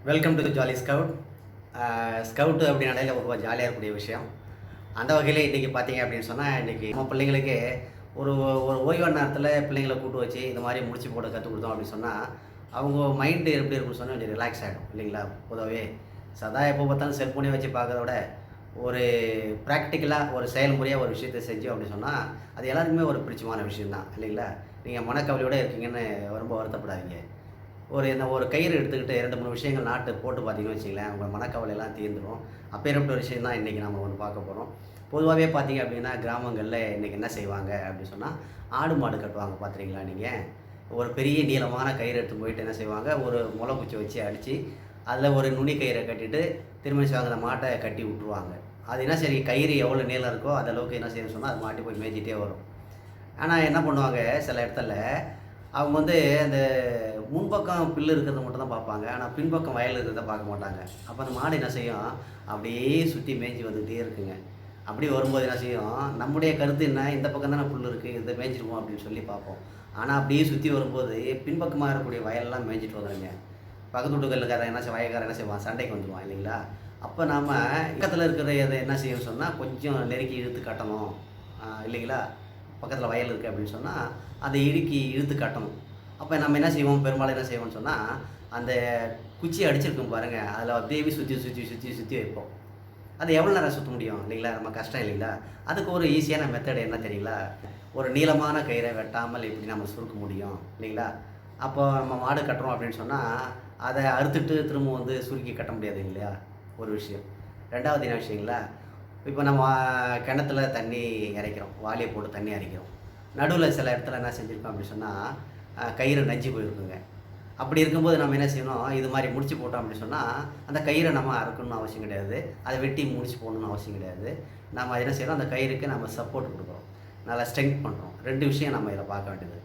Welcome to jolly scout. Scout அப்படின்னாலே ரொம்ப ஜாலியாக இருக்கக்கூடிய விஷயம். அந்த வகையில் இன்றைக்கி பார்த்தீங்க அப்படின்னு சொன்னால், இன்றைக்கி நம்ம பிள்ளைங்களுக்கு ஒரு ஒரு ஓய்வான நேரத்தில் பிள்ளைங்கள கூட்டு வச்சு இந்த மாதிரி முடிச்சு போட கற்றுக் கொடுத்தோம் அப்படின்னு சொன்னால், அவங்க மைண்டு எப்படி இருக்குன்னு சொன்னால் கொஞ்சம் ரிலாக்ஸ் ஆகிடும் இல்லைங்களா? பொதுவாகவே சதா எப்போ பார்த்தாலும் செல்ஃபோனே வச்சு பார்க்கறத விட, ஒரு ப்ராக்டிக்கலாக ஒரு செயல்முறையாக ஒரு விஷயத்தை செஞ்சோம் அப்படின்னு சொன்னால், அது எல்லாருக்குமே ஒரு பிடிச்சமான விஷயம் தான் இல்லைங்களா? நீங்கள் மனக்கவலையோடு இருக்கீங்கன்னு ரொம்ப வருத்தப்படாதீங்க. ஒரு கயிறு எடுத்துக்கிட்டு 2, 3 விஷயங்கள் நாட்டு போட்டு பார்த்தீங்கன்னு வச்சுக்கங்களேன், உங்கள் மனக்கவலைலாம் தீர்ந்துரும். அப்பேற்பட்ட ஒரு விஷயம் தான் இன்றைக்கி நம்ம ஒண்ணு பார்க்க போறோம். பொதுவாவே பார்த்தீங்க அப்படின்னா, கிராமங்கள்ல இன்னைக்கு என்ன செய்வாங்க அப்படின்னு சொன்னா, ஆடு, மாடு கட்டுவாங்க பார்த்துருக்கீங்களா நீங்க? ஒரு பெரிய நீளமான கயிறு எடுத்துட்டு போயிட்டு என்ன செய்வாங்க, ஒரு முளைக்குச்சி வச்சு அடிச்சு, அதில ஒரு நுனி கயிற கட்டிட்டு, திரும்ப என்ன செய்வாங்க, அந்த மாட்ட கட்டி விட்டுருவாங்க. அது என்ன சரி கயிறு எவ்வளோ நீளம் இருக்கோ, அந்த அளவுக்கு என்ன செய்யும்னு சொன்னா, அது மாட்டி போய் மேய்ஞ்சிட்டே வரும். ஆனா என்ன பண்ணுவாங்க, சில இடத்துல அவங்க அந்த முன்பக்கம் புல்லு இருக்கிறத மட்டும் தான் பார்ப்பாங்க. ஆனா பின்பக்கம் வயல் இருக்கிறத பார்க்க மாட்டாங்க. அப்ப அந்த மாடு என்ன செய்யும், அப்படியே சுத்தி மேய்ஞ்சு வந்துகிட்டே இருக்குங்க. அப்படி வரும்போது என்ன செய்யும், நம்முடைய கருத்து என்ன, இந்த பக்கம் தானே புல்லு இருக்கு, இத மேய்ஞ்சிருவோம் அப்படின்னு சொல்லி பார்ப்போம். ஆனா அப்படியே சுத்தி வரும்போது, பின்பக்கமா இருக்கக்கூடிய வயல்லாம் மேய்ஞ்சிட்டு வந்துருங்க. பக்கத்து வீட்டுக்காரன் வயல்காரன் என்ன செய்வான், சண்டைக்கு வந்துருவான் இல்லைங்களா? அப்ப நாம பக்கத்துல இருக்கிற இத என்ன செய்யும்னு சொன்னா, கொஞ்சம் நெருக்கி இழுத்து கட்டணும். இல்லைங்களா? பக்கத்துல வயல் இருக்கு அப்படின்னு சொன்னா, அத இழுத்து கட்டணும். அப்ப நம்ம என்ன செய்வோம், பெரும்பாலும் என்ன செய்வோம்னு சொன்னா, அந்த குச்சி அடிச்சிருக்கும் பாருங்க, அதில அப்படியே சுத்தி வைப்போம். அது எவ்வளோ நேரம் சுத்த முடியும் இல்லைங்களா? நம்ம கஷ்டம் இல்லைங்களா? அதுக்கு ஒரு ஈஸியான மெத்தட் என்ன தெரியுங்களா? ஒரு நீளமான கயிற வெட்டாமல் எப்படி நம்ம சுருக்க முடியும் இல்லைங்களா? அப்போ நம்ம மாடு கட்டுறோம் அப்படின்னு சொன்னா, அத அறுத்துட்டு திரும்ப சுருக்கி கட்ட முடியாது இல்லையா? ஒரு விஷயம். 2வது என்ன விஷயங்களா, இப்போ நம்ம கிணத்துல தண்ணி இறைக்கிறோம். வாளிய போட்டு தண்ணி இறைக்கிறோம். நடுவுல சில இடத்துல என்ன செஞ்சிருக்கோம் அப்படின்னு சொன்னா, கயிறு நஞ்சு போயிருக்குங்க. அப்படி இருக்கும்போது நம்ம என்ன செய்யணும், இது மாரி முடிச்சு போட்டோம் அப்படின்னு சொன்னா, அந்த கயிற நம்ம அறுக்கணும்னு அவசியம் கிடையாது. அத வெட்டி முடிச்சு போடணும்னு அவசியம் கிடையாது. நம்ம என்ன செய்றோம், அந்த கயிறுக்கு நம்ம சப்போர்ட் குடுக்குறோம். நல்லா ஸ்ட்ரெங்த் பண்றோம். 2 விஷயம் நம்ம இதில பார்க்க வேண்டியது.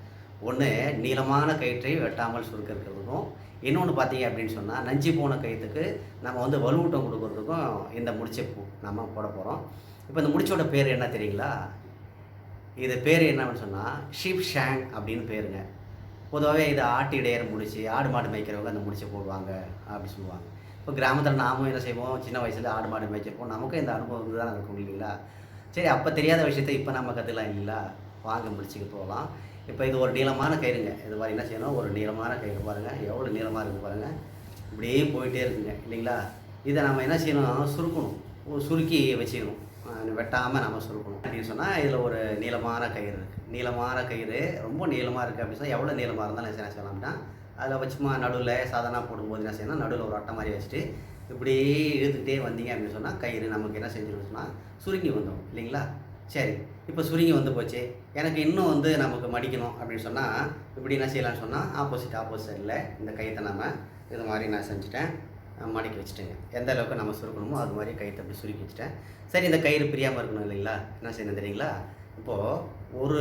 ஒண்ணு நீளமான கயிற்றை வெட்டாமல் சுருக்க இருக்கிறதுக்கும், இன்னொன்னு பார்த்தீங்க அப்படின்னு சொன்னா, நஞ்சு போன கயித்துக்கு நம்ம வலுவூட்டம் குடுக்குறதுக்கும் இந்த முடிச்ச நம்ம போடப் போறோம். இப்ப இந்த முடிச்சோட பேரு என்ன தெரியுங்களா? இது பேரு என்னன்னு சொன்னா, ஷீப் ஷாங் அப்படின்னு பேருங்க. பொதுவாவே இது ஆட்டு இடையர் முடிச்சு, ஆடு மாடு மேய்க்கிறவங்க அந்த முடிச்ச போடுவாங்க அப்படி சொல்லுவாங்க. இப்போ கிராமத்தில நாமும் என்ன செய்வோம், சின்ன வயசுல ஆடு மாடு மேய்ச்சிருப்போம். நமக்கும் இந்த அனுபவம் தானே இருக்கும் இல்லைங்களா? சரி அப்ப தெரியாத விஷயத்த இப்ப நம்ம கத்துக்கலாம் இல்லைங்களா? வாங்க முடிச்சுக்க போகலாம். இப்ப இது ஒரு நீளமான கயிறுங்க. இது மாரி என்ன செய்யணும், ஒரு நீளமான கயிறு பாருங்க. எவ்வளோ நீளமா இருக்கு பாருங்க. இப்படியே போயிட்டே இருக்குங்க இல்லைங்களா? இத நம்ம என்ன செய்யணும், சுருக்கணும். சுருக்கி வச்சுக்கணும். வெட்டாம நம்ம சுருக்கணும். அப்படின்னு சொன்னா, இதில ஒரு நீளமான கயிறு இருக்கு. நீளமான கயிறு ரொம்ப நீளமா இருக்கு அப்படின்னு சொன்னா, எவ்வளோ நீளமா இருந்தாலும் என்ன செய்யலாம் அப்படின்னா, அதில சும்மா நடுவுல சாதாரண போடும்போது என்ன செய்யணும், நடுவுல ஒரு அட்டை மாரி வச்சுட்டு, இப்படியே இழுத்துக்கிட்டே வந்தீங்க அப்படின்னு சொன்னா, கயிறு நமக்கு என்ன செஞ்சிரும்னு சொன்னா, சுருங்கி வந்துரும் இல்லைங்களா? சரி. இப்ப சுருங்கி வந்து போச்சு. எனக்கு இன்னும் நமக்கு மடிக்கணும் அப்படின்னு சொன்னா, இப்படி என்ன செய்யலாம்னு சொன்னா, ஆப்போசிட் சைட்ல இந்த கயித்த நாம இது மாரி நான் செஞ்சுட்டேன். மடக்கி வச்சுட்டேங்க. எந்த அளவுக்கு நம்ம சுருக்கணுமோ, அது மாரி கயித்த அப்படி சுருக்கி வச்சுட்டேன். சரி இந்த கயிறு பிரியாம இருக்கணும் இல்லைங்களா? என்ன செய்யணும் தெரியுங்களா? இப்போ ஒரு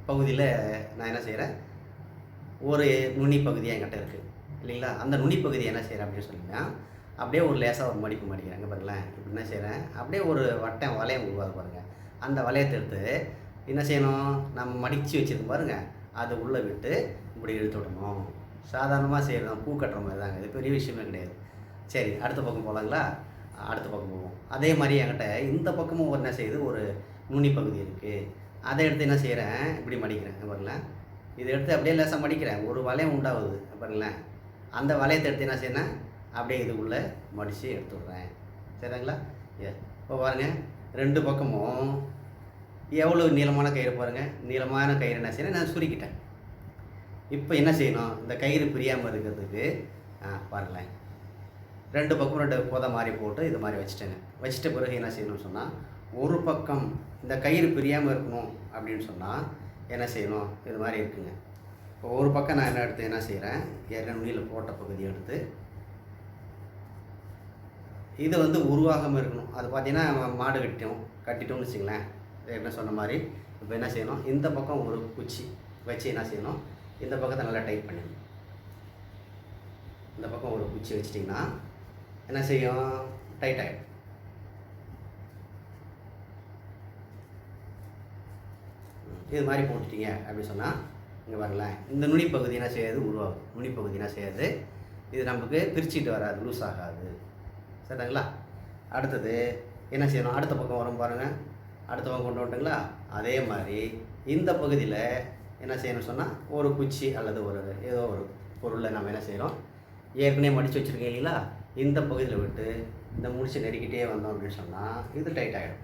பகுதியில நான் என்ன செய்றேன், ஒரு நுனி பகுதி என்கிட்ட இருக்கு. இல்லைங்களா? அந்த நுனி பகுதிய என்ன செய்றேன் அப்படின்னு சொன்னீங்கன்னா, அப்படியே ஒரு லேசா ஒரு மடிப்பு மடிக்கிறேன். இங்க பாருங்களேன். இப்படி என்ன செய்றேன், அப்படியே ஒரு வளையம் உருவாகுது பாருங்க. அந்த வளையத்த எடுத்து என்ன செய்யணும், நம்ம மடிச்சு வச்சிருக்கோம் பாருங்க, அத உள்ள விட்டு இப்படி இழுத்து விடணும். சாதாரணமா செய்றோம். பூ கட்டுற மாரி தாங்க. இது பெரிய விஷயமே கிடையாது. சரி அடுத்த பக்கம் போலாங்களா? அடுத்த பக்கம் போவோம். அதே மாரி என்கிட்ட இந்த பக்கமும் என்ன செய்யுது, ஒரு நுனி பகுதி இருக்கு. அத எடுத்து என்ன செய்றேன், இப்படி மடிக்கிறேன். இங்க பாருங்களேன். இத எடுத்து அப்படியே லேசா மடிக்கிறேன். ஒரு வளையம் உண்டாகுது. பாருங்களேன். அந்த வளையத்த எடுத்து என்ன செய்றேன், அப்படியே இதுக்குள்ள மடிச்சு எடுத்து விடுறேன். சரிங்களா? இப்போ பாருங்க 2 பக்கமும் எவ்வளவு நீளமான கயிறு பாருங்க. நீளமான கயிறு என்ன செய்றேன், நான் சுருக்கிட்டேன். இப்ப என்ன செய்யணும், இந்த கயிறு பிரியாம இருக்கிறதுக்கு பாருங்களேன். 2 பக்கம் 2 பொத மாரி போட்டு இது மாரி வச்சுட்டேங்க. வச்சுட்ட பிறகு என்ன செய்யணும்னு சொன்னா, ஒரு பக்கம் இந்த கயிறு பிரியாம இருக்கணும் அப்படின்னு சொன்னா, என்ன செய்யணும், இது மாரி இருக்குங்க. இப்போ ஒரு பக்கம் நான் என்ன செய்றேன், ஏற்கனவே நுனியில போட்ட பகுதிய எடுத்து, இது உருவாகாம இருக்கணும். அது பார்த்தீங்கன்னா, மாடு கட்டிட்டோம்னு வச்சுக்கங்களேன். ஏற்கனவே சொன்ன மாரி, இப்போ என்ன செய்யணும், இந்த பக்கம் ஒரு குச்சி வச்சு என்ன செய்யணும், இந்த பக்கத்த நல்லா டைட் பண்ணிடணும். இந்த பக்கம் ஒரு குச்சி வச்சுட்டீங்கன்னா, என்ன செய்யும், டைட் ஆயிடும். இது மாரி போட்டுட்டீங்க அப்படின்னு சொன்னா, இங்க பாருங்களேன். இந்த நுனி பகுதி என்ன செய்யாது, உருவாகும். நுனி பகுதி என்ன செய்யாது, இது நமக்கு பிரிச்சுட்டு வராது, லூஸ் ஆகாது. சரிங்களா? அடுத்தது என்ன செய்யணும், அடுத்த பக்கம் வரும் பாருங்கள். அடுத்த பக்கம் கொண்டு வந்துட்டுங்களா? அதே மாதிரி இந்த பகுதியில் என்ன செய்யணும்னு சொன்னால், ஒரு குச்சி அல்லது ஒரு ஏதோ ஒரு பொருளை நம்ம என்ன செய்கிறோம், ஏற்கனவே மடித்து வச்சுருக்கேன் இல்லைங்களா, இந்த பகுதியில் விட்டு இந்த முடிச்சு நெருக்கிட்டே வந்தோம் அப்படின்னு சொன்னால் இது டைட் ஆகிடும்.